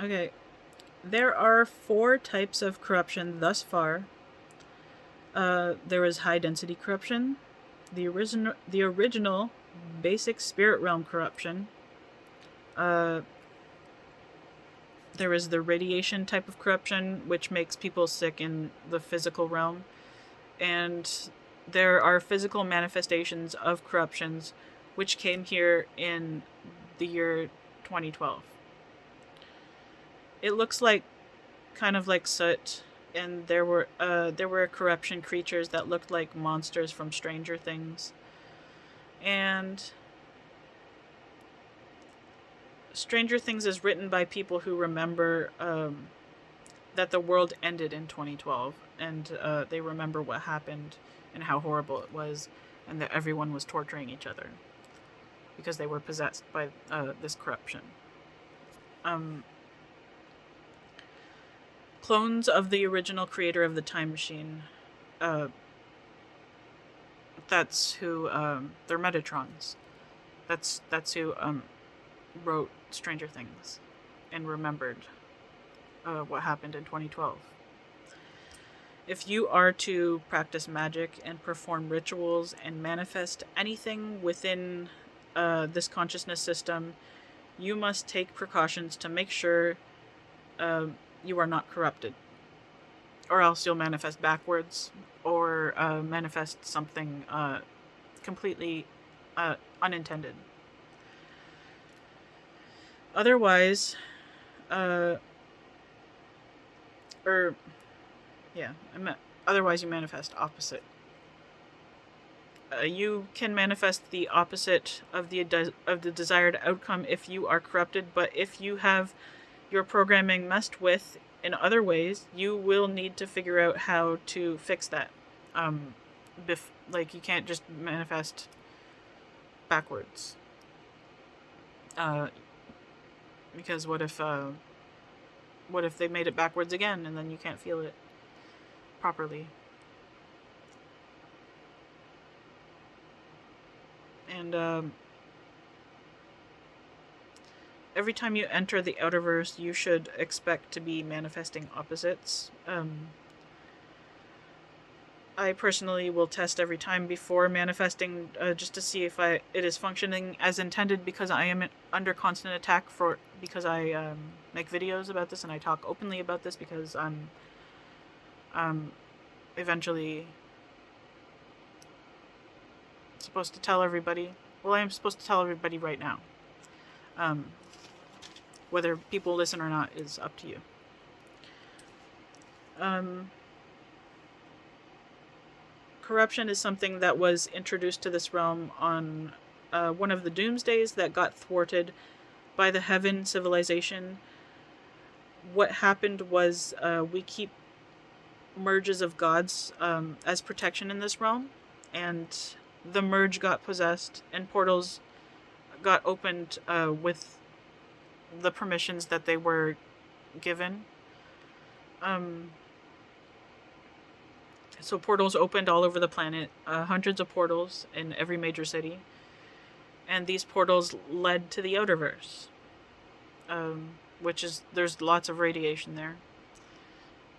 Okay. There are 4 types of corruption thus far. There is high density corruption, the original basic spirit realm corruption. Uh, there is the radiation type of corruption, which makes people sick in the physical realm, and there are physical manifestations of corruptions, which came here in the year 2012. It looks like kind of like soot, and there were corruption creatures that looked like monsters from Stranger Things. And Stranger Things is written by people who remember that the world ended in 2012, and they remember what happened and how horrible it was, and that everyone was torturing each other because they were possessed by this corruption. Um, Clones of the original creator of the time machine. Uh, that's who. They're Metatrons. That's who wrote Stranger Things and remembered what happened in 2012. If you are to practice magic and perform rituals and manifest anything within this consciousness system, you must take precautions to make sure uh, you are not corrupted, or else you'll manifest backwards or manifest something completely unintended. Otherwise, uh, or yeah, otherwise you manifest opposite. You can manifest the opposite of the desired outcome if you are corrupted, but if you have your programming messed with in other ways, you will need to figure out how to fix that. Um, like you can't just manifest backwards. Uh, because what if they made it backwards again and then you can't feel it properly? And every time you enter the outerverse, you should expect to be manifesting opposites. I personally will test every time before manifesting, just to see if it is functioning as intended, because I am under constant attack because I make videos about this and I talk openly about this because I'm eventually supposed to tell everybody. Well, I am supposed to tell everybody right now. Um, Whether people listen or not is up to you. Um, Corruption is something that was introduced to this realm on one of the doomsdays that got thwarted by the Heaven civilization. What happened was we keep merges of gods as protection in this realm, and the merge got possessed, and portals got opened with the permissions that they were given. So portals opened all over the planet, hundreds of portals in every major city, and these portals led to the outerverse, which is there's lots of radiation there,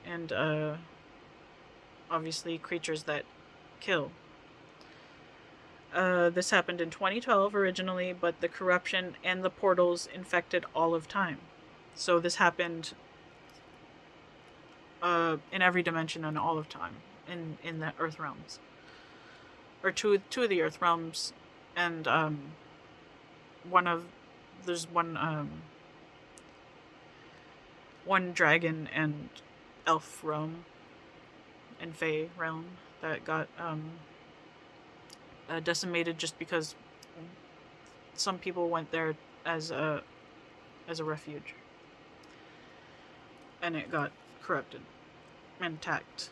and obviously creatures that kill. This happened in 2012 originally, but the corruption and the portals infected all of time. So this happened in every dimension and all of time in the Earth realms, or two of the Earth realms, and one of there's one dragon and elf realm and fae realm that got decimated just because some people went there as a refuge, and it got corrupted and attacked.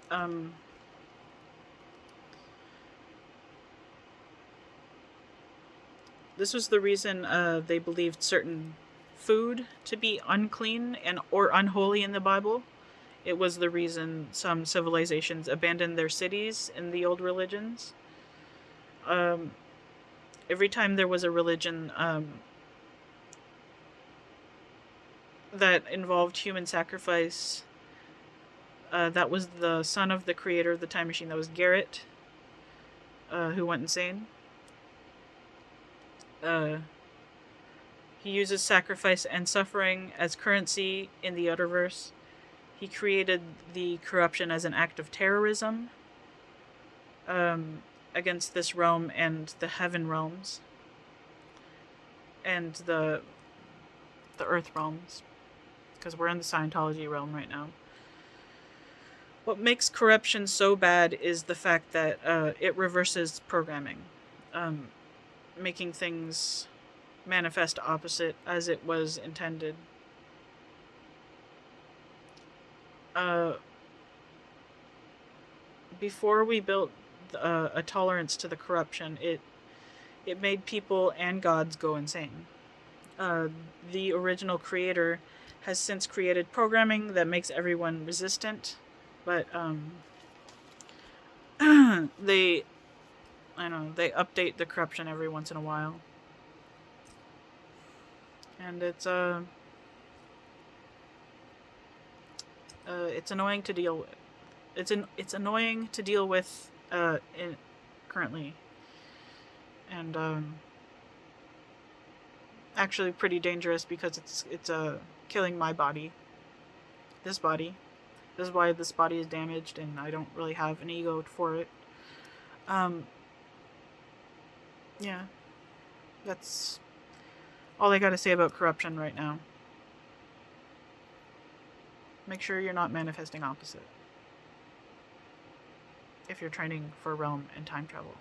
Um, this was the reason they believed certain food to be unclean and or unholy in the Bible. It was the reason some civilizations abandoned their cities in the old religions. Um, every time there was a religion that involved human sacrifice. That was the son of the creator of the time machine. That was Garrett, who went insane. Uh, he uses sacrifice and suffering as currency in the Otterverse. He created the corruption as an act of terrorism against this realm and the heaven realms and the earth realms, because we're in the Scientology realm right now. What makes corruption so bad is the fact that it reverses programming, making things manifest opposite as it was intended. Before we built a tolerance to the corruption, it made people and gods go insane. The original creator has since created programming that makes everyone resistant, but they update the corruption every once in a while, and it's annoying to deal with. It's annoying to deal with currently, and actually pretty dangerous because it's killing my body. This body. This is why this body is damaged, and I don't really have an ego for it. Yeah, that's all I gotta say about corruption right now. Make sure you're not manifesting opposite if you're training for realm and time travel.